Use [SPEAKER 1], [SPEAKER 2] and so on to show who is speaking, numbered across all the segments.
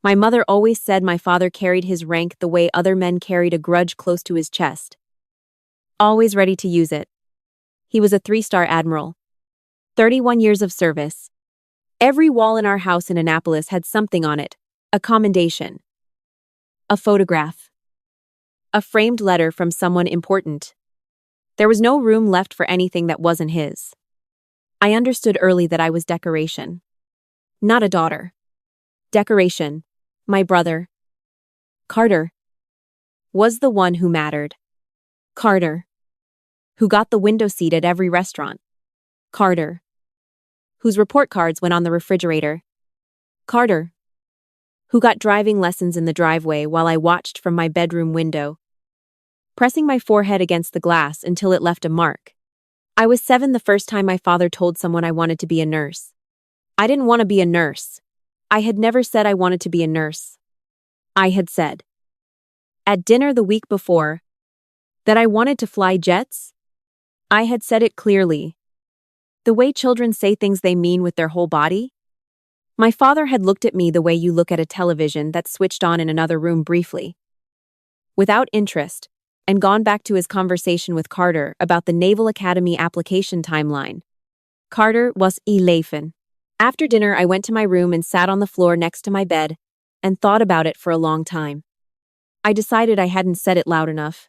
[SPEAKER 1] My mother always said my father carried his rank the way other men carried a grudge close to his chest. Always ready to use it. He was a 3-star Admiral. 31 years of service. Every wall in our house in Annapolis had something on it. A commendation. A photograph. A framed letter from someone important. There was no room left for anything that wasn't his. I understood early that I was decoration. Not a daughter. Decoration. My brother, Carter, was the one who mattered. Carter, who got the window seat at every restaurant. Carter, whose report cards went on the refrigerator. Carter, who got driving lessons in the driveway while I watched from my bedroom window, pressing my forehead against the glass until it left a mark. I was 7 the first time my father told someone I wanted to be a nurse. I didn't want to be a nurse. I had never said I wanted to be a nurse. I had said, at dinner the week before, that I wanted to fly jets. I had said it clearly. The way children say things they mean with their whole body. My father had looked at me the way you look at a television that's switched on in another room briefly, without interest, and gone back to his conversation with Carter about the Naval Academy application timeline. Carter was elefin. After dinner, I went to my room and sat on the floor next to my bed and thought about it for a long time. I decided I hadn't said it loud enough.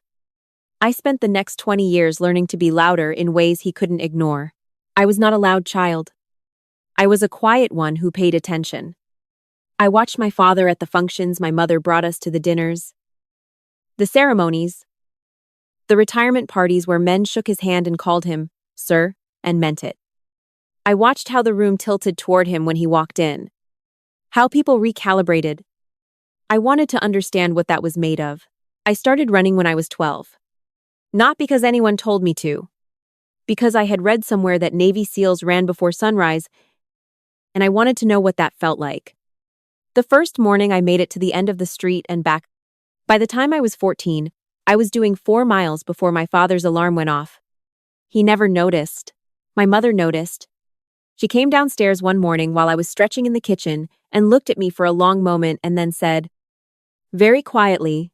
[SPEAKER 1] I spent the next 20 years learning to be louder in ways he couldn't ignore. I was not a loud child. I was a quiet one who paid attention. I watched my father at the functions my mother brought us to, the dinners, the ceremonies, the retirement parties where men shook his hand and called him, sir, and meant it. I watched how the room tilted toward him when he walked in. How people recalibrated. I wanted to understand what that was made of. I started running when I was 12. Not because anyone told me to. Because I had read somewhere that Navy SEALs ran before sunrise, and I wanted to know what that felt like. The first morning I made it to the end of the street and back. By the time I was 14, I was doing 4 miles before my father's alarm went off. He never noticed. My mother noticed. She came downstairs one morning while I was stretching in the kitchen and looked at me for a long moment and then said, very quietly,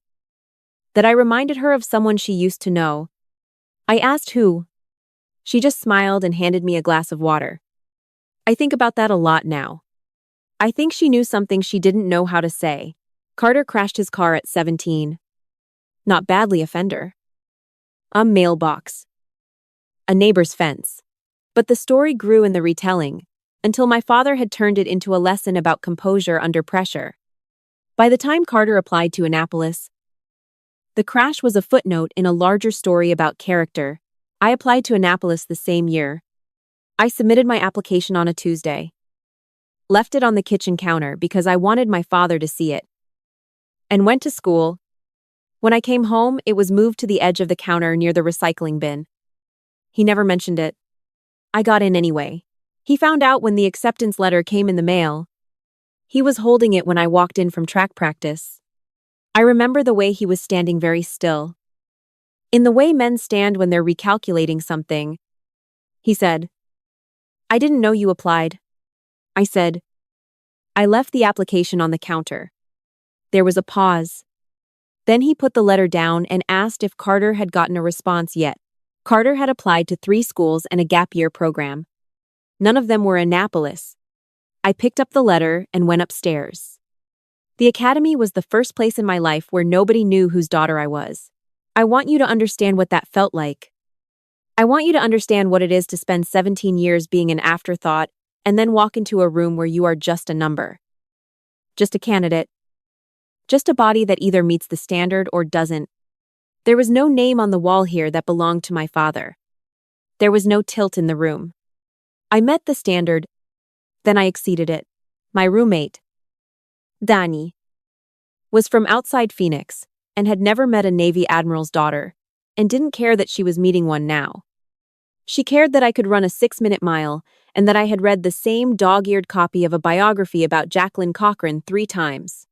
[SPEAKER 1] that I reminded her of someone she used to know. I asked who. She just smiled and handed me a glass of water. I think about that a lot now. I think she knew something she didn't know how to say. Carter crashed his car at 17. Not badly offender. A mailbox. A neighbor's fence. But the story grew in the retelling, until my father had turned it into a lesson about composure under pressure. By the time Carter applied to Annapolis, the crash was a footnote in a larger story about character. I applied to Annapolis the same year. I submitted my application on a Tuesday. Left it on the kitchen counter because I wanted my father to see it. And went to school. When I came home, it was moved to the edge of the counter near the recycling bin. He never mentioned it. I got in anyway. He found out when the acceptance letter came in the mail. He was holding it when I walked in from track practice. I remember the way he was standing very still. In the way men stand when they're recalculating something. He said, I didn't know you applied. I said, I left the application on the counter. There was a pause. Then he put the letter down and asked if Carter had gotten a response yet. Carter had applied to 3 schools and a gap year program. None of them were Annapolis. I picked up the letter and went upstairs. The academy was the first place in my life where nobody knew whose daughter I was. I want you to understand what that felt like. I want you to understand what it is to spend 17 years being an afterthought and then walk into a room where you are just a number. Just a candidate. Just a body that either meets the standard or doesn't. There was no name on the wall here that belonged to my father. There was no tilt in the room. I met the standard, then I exceeded it. My roommate, Dani, was from outside Phoenix and had never met a Navy admiral's daughter and didn't care that she was meeting one now. She cared that I could run a 6-minute mile and that I had read the same dog-eared copy of a biography about Jacqueline Cochran 3 times.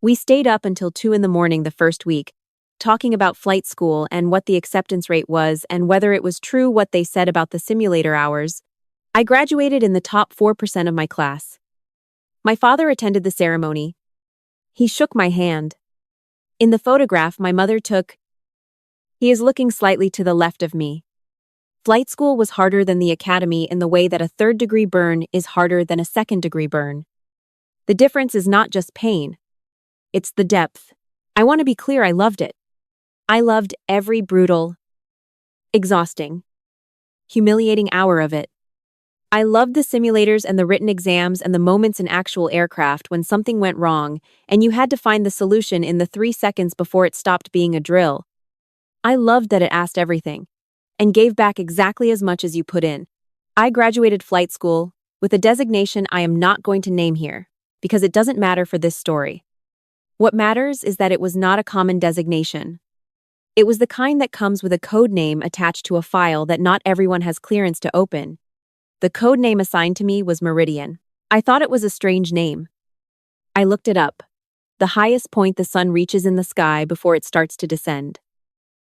[SPEAKER 1] We stayed up until 2 in the morning the first week, talking about flight school and what the acceptance rate was and whether it was true what they said about the simulator hours. I graduated in the top 4% of my class. My father attended the ceremony, He shook my hand. In the photograph my mother took, he is looking slightly to the left of me. Flight school was harder than the academy in the way that a third-degree burn is harder than a second-degree burn. The difference is not just pain. It's the depth. I want to be clear, I loved it. I loved every brutal, exhausting, humiliating hour of it. I loved the simulators and the written exams and the moments in actual aircraft when something went wrong and you had to find the solution in the 3 seconds before it stopped being a drill. I loved that it asked everything and gave back exactly as much as you put in. I graduated flight school with a designation I am not going to name here because it doesn't matter for this story. What matters is that it was not a common designation. It was the kind that comes with a code name attached to a file that not everyone has clearance to open. The code name assigned to me was Meridian. I thought it was a strange name. I looked it up. The highest point the sun reaches in the sky before it starts to descend.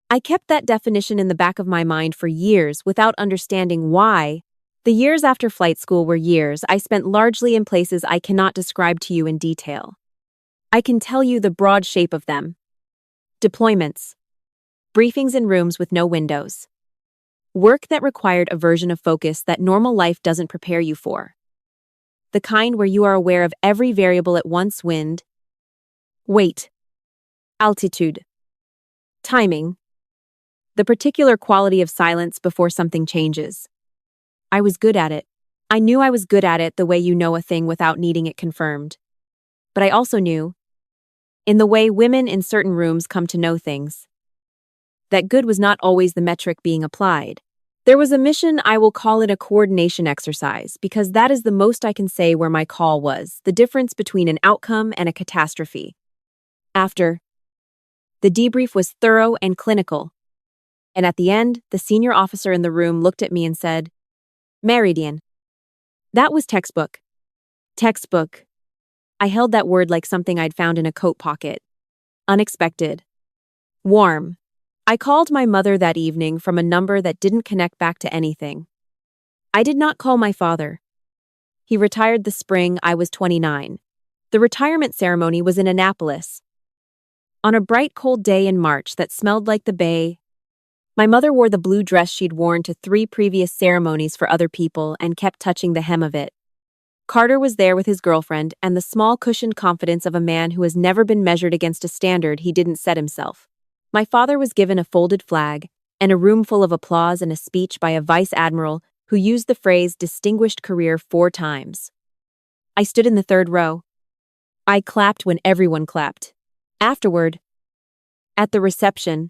[SPEAKER 1] I kept that definition in the back of my mind for years without understanding why. The years after flight school were years I spent largely in places I cannot describe to you in detail. I can tell you the broad shape of them. Deployments. Briefings in rooms with no windows. Work that required a version of focus that normal life doesn't prepare you for. The kind where you are aware of every variable at once: wind, weight, altitude, timing, the particular quality of silence before something changes. I was good at it. I knew I was good at it the way you know a thing without needing it confirmed. But I also knew, in the way women in certain rooms come to know things, that good was not always the metric being applied. There was a mission, I will call it a coordination exercise, because that is the most I can say where my call was, the difference between an outcome and a catastrophe. After, the debrief was thorough and clinical. And at the end, the senior officer in the room looked at me and said, "Meridian." That was textbook. Textbook. I held that word like something I'd found in a coat pocket. Unexpected. Warm. I called my mother that evening from a number that didn't connect back to anything. I did not call my father. He retired the spring I was 29. The retirement ceremony was in Annapolis. On a bright cold day in March that smelled like the bay, my mother wore the blue dress she'd worn to 3 previous ceremonies for other people and kept touching the hem of it. Carter was there with his girlfriend and the small cushioned confidence of a man who has never been measured against a standard he didn't set himself. My father was given a folded flag and a room full of applause and a speech by a vice admiral who used the phrase "distinguished career" 4 times. I stood in the 3rd row. I clapped when everyone clapped. Afterward, at the reception,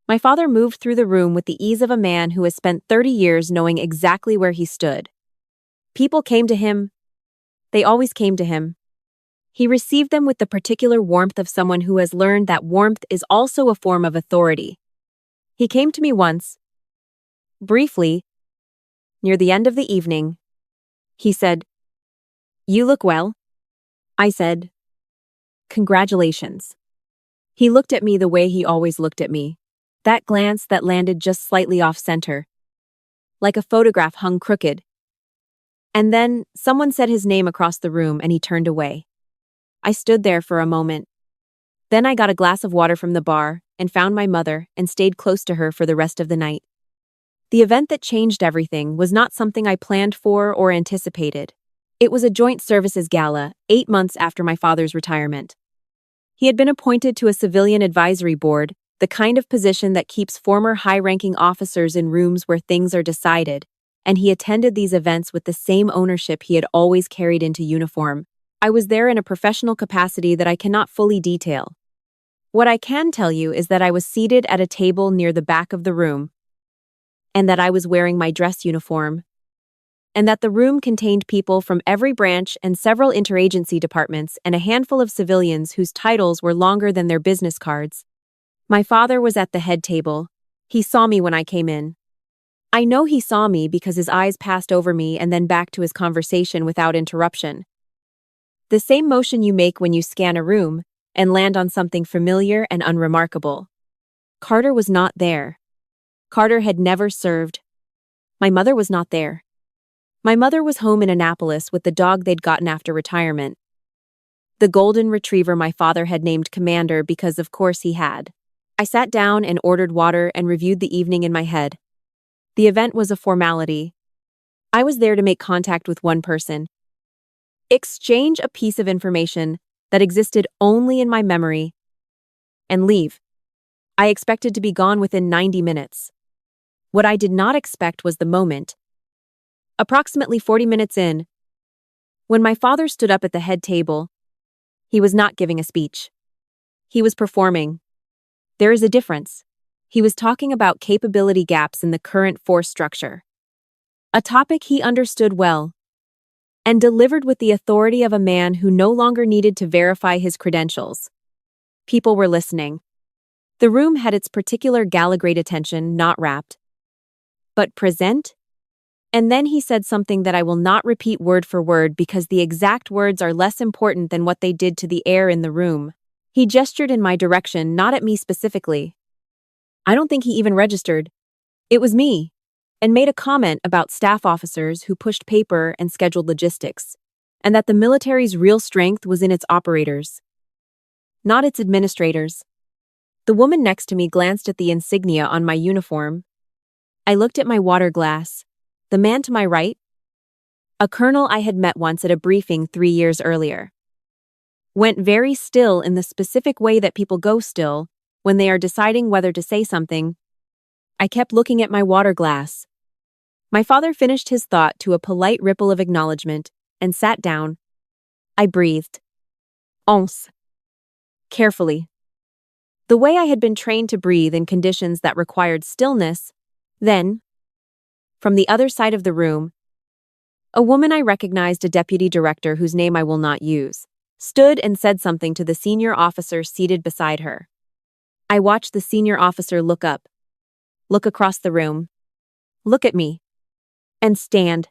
[SPEAKER 1] my father moved through the room with the ease of a man who has spent 30 years knowing exactly where he stood. People came to him. They always came to him. He received them with the particular warmth of someone who has learned that warmth is also a form of authority. He came to me once. Briefly, near the end of the evening, he said, "You look well." I said, "Congratulations." He looked at me the way he always looked at me, that glance that landed just slightly off-center, like a photograph hung crooked. And then someone said his name across the room and he turned away. I stood there for a moment. Then I got a glass of water from the bar and found my mother and stayed close to her for the rest of the night. The event that changed everything was not something I planned for or anticipated. It was a joint services gala 8 months after my father's retirement. He had been appointed to a civilian advisory board, the kind of position that keeps former high-ranking officers in rooms where things are decided, and he attended these events with the same ownership he had always carried into uniform. I was there in a professional capacity that I cannot fully detail. What I can tell you is that I was seated at a table near the back of the room, and that I was wearing my dress uniform, and that the room contained people from every branch and several interagency departments and a handful of civilians whose titles were longer than their business cards. My father was at the head table. He saw me when I came in. I know he saw me because his eyes passed over me and then back to his conversation without interruption. The same motion you make when you scan a room and land on something familiar and unremarkable. Carter was not there. Carter had never served. My mother was not there. My mother was home in Annapolis with the dog they'd gotten after retirement. The golden retriever my father had named Commander because of course he had. I sat down and ordered water and reviewed the evening in my head. The event was a formality. I was there to make contact with one person, exchange a piece of information that existed only in my memory, and leave. I expected to be gone within 90 minutes. What I did not expect was the moment. Approximately 40 minutes in, when my father stood up at the head table, he was not giving a speech. He was performing. There is a difference. He was talking about capability gaps in the current force structure. A topic he understood well, and delivered with the authority of a man who no longer needed to verify his credentials. People were listening. The room had its particular gala-grade attention, not rapt, but present. And then he said something that I will not repeat word for word because the exact words are less important than what they did to the air in the room. He gestured in my direction, not at me specifically. I don't think he even registered. It was me, and made a comment about staff officers who pushed paper and scheduled logistics, and that the military's real strength was in its operators, not its administrators. The woman next to me glanced at the insignia on my uniform. I looked at my water glass. The man to my right, a colonel I had met once at a briefing 3 years earlier, went very still in the specific way that people go still when they are deciding whether to say something. I kept looking at my water glass. My father finished his thought to a polite ripple of acknowledgement and sat down. I breathed. Once. Carefully. The way I had been trained to breathe in conditions that required stillness. Then, from the other side of the room, a woman I recognized, a deputy director whose name I will not use, stood and said something to the senior officer seated beside her. I watched the senior officer look up, look across the room, look at me, and stand.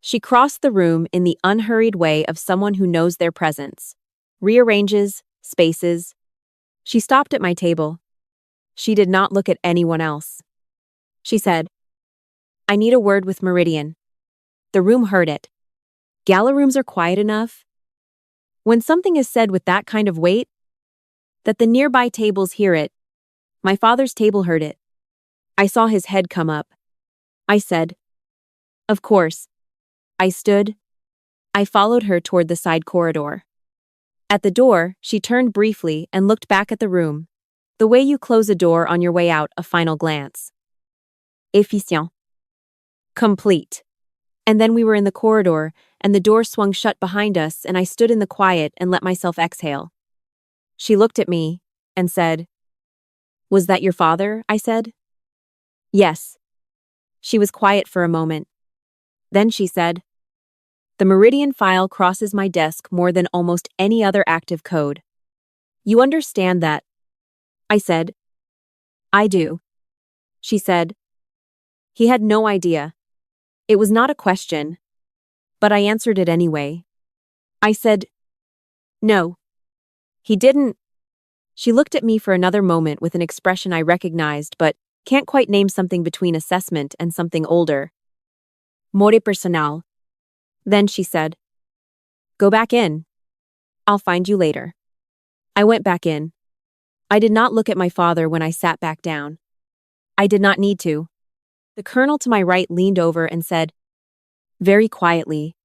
[SPEAKER 1] She crossed the room in the unhurried way of someone who knows their presence, rearranges spaces. She stopped at my table. She did not look at anyone else. She said, "I need a word with Meridian." The room heard it. Gala rooms are quiet enough, when something is said with that kind of weight, that the nearby tables hear it. My father's table heard it. I saw his head come up. I said, "Of course." I stood. I followed her toward the side corridor. At the door, she turned briefly and looked back at the room. The way you close a door on your way out, a final glance. Efficient. Complete. And then we were in the corridor, and the door swung shut behind us, and I stood in the quiet and let myself exhale. She looked at me and said, "Was that your father?" I said. "Yes." She was quiet for a moment. Then she said, "The Meridian file crosses my desk more than almost any other active code. You understand that?" I said, "I do." She said, "He had no idea." It was not a question, but I answered it anyway. I said, "No. He didn't." She looked at me for another moment with an expression I recognized but can't quite name, something between assessment and something older. More personal. Then she said, "Go back in. I'll find you later." I went back in. I did not look at my father when I sat back down. I did not need to. The colonel to my right leaned over and said, very quietly,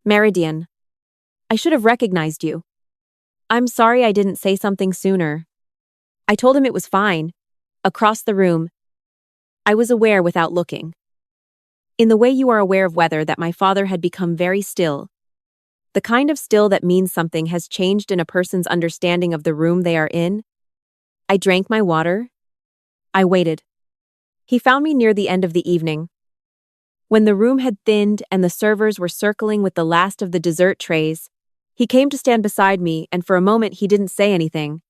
[SPEAKER 1] "Meridian, I should have recognized you. I'm sorry I didn't say something sooner." I told him it was fine. Across the room, I was aware without looking. In the way you are aware of weather, that my father had become very still. The kind of still that means something has changed in a person's understanding of the room they are in. I drank my water. I waited. He found me near the end of the evening, when the room had thinned and the servers were circling with the last of the dessert trays. He came to stand beside me, and for a moment he didn't say anything.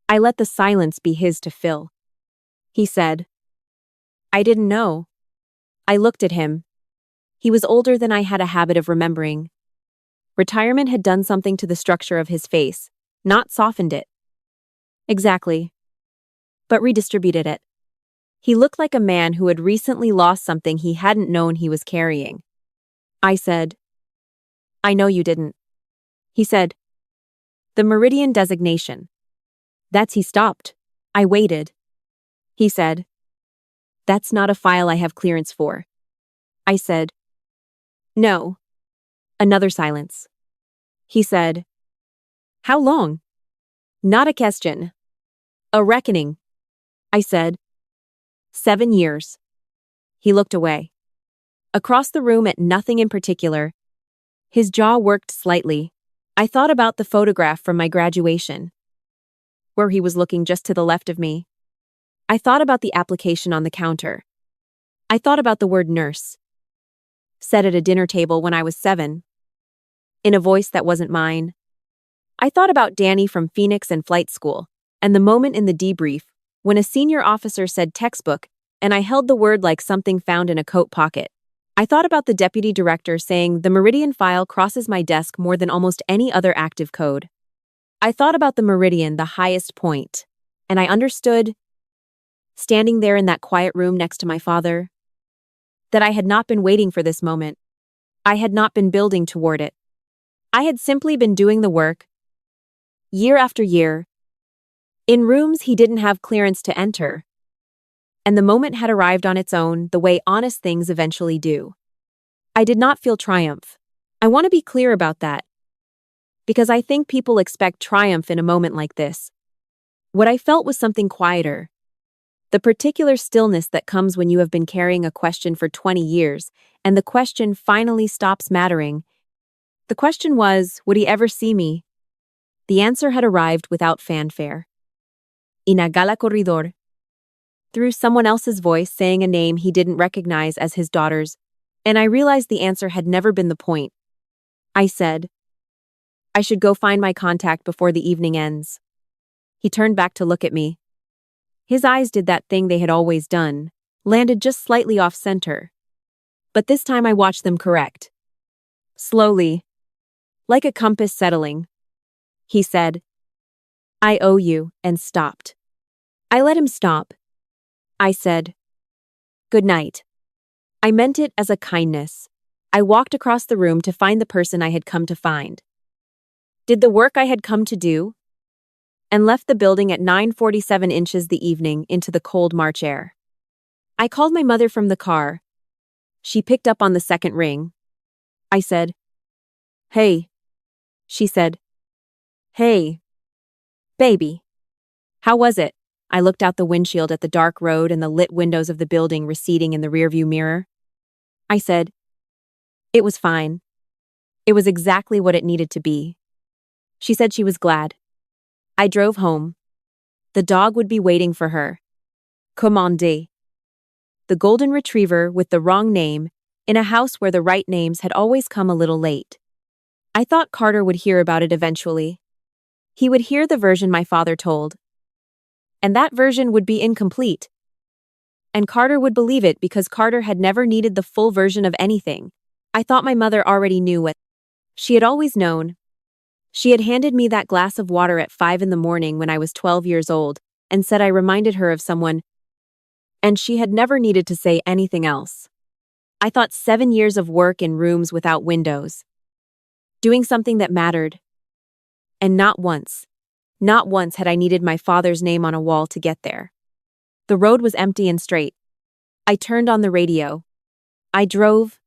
[SPEAKER 1] I let the silence be his to fill. He said, "I didn't know." I looked at him. He was older than I had a habit of remembering. Retirement had done something to the structure of his face, not softened it. Exactly. But redistributed it. He looked like a man who had recently lost something he hadn't known he was carrying. I said, "I know you didn't." He said, The Meridian designation. He stopped. I waited. He said, "That's not a file I have clearance for." I said, "No." Another silence. He said, "How long?" Not a question. A reckoning. I said, 7 years. He looked away. Across the room at nothing in particular. His jaw worked slightly. I thought about the photograph from my graduation, where he was looking just to the left of me. I thought about the application on the counter. I thought about the word nurse, said at a dinner table when I was 7, in a voice that wasn't mine. I thought about Danny from Phoenix and flight school, and the moment in the debrief when a senior officer said textbook, and I held the word like something found in a coat pocket. I thought about the deputy director saying the Meridian file crosses my desk more than almost any other active code. I thought about the Meridian, the highest point, and I understood, standing there in that quiet room next to my father, that I had not been waiting for this moment. I had not been building toward it. I had simply been doing the work, year after year, in rooms he didn't have clearance to enter. And the moment had arrived on its own, the way honest things eventually do. I did not feel triumph. I want to be clear about that, because I think people expect triumph in a moment like this. What I felt was something quieter. The particular stillness that comes when you have been carrying a question for 20 years, and the question finally stops mattering. The question was, would he ever see me? The answer had arrived without fanfare. In a gala corridor. Through someone else's voice saying a name he didn't recognize as his daughter's, and I realized the answer had never been the point. I said, "I should go find my contact before the evening ends." He turned back to look at me. His eyes did that thing they had always done, landed just slightly off center. But this time I watched them correct. Slowly, like a compass settling. He said, "I owe you," and stopped. I let him stop. I said, "Good night." I meant it as a kindness. I walked across the room to find the person I had come to find. Did the work I had come to do, and left the building at 9:47 inches the evening into the cold March air. I called my mother from the car. She picked up on the second ring. I said, "Hey." She said, "Hey, baby. How was it?" I looked out the windshield at the dark road and the lit windows of the building receding in the rearview mirror. I said, "It was fine. It was exactly what it needed to be." She said she was glad. I drove home. The dog would be waiting for her. Commandé. The golden retriever with the wrong name, in a house where the right names had always come a little late. I thought Carter would hear about it eventually. He would hear the version my father told. And that version would be incomplete. And Carter would believe it because Carter had never needed the full version of anything. I thought my mother already knew what she had always known. She had handed me that glass of water at 5 in the morning when I was 12 years old and said I reminded her of someone, and she had never needed to say anything else. I thought 7 years of work in rooms without windows, doing something that mattered. And not once had I needed my father's name on a wall to get there. The road was empty and straight. I turned on the radio. I drove,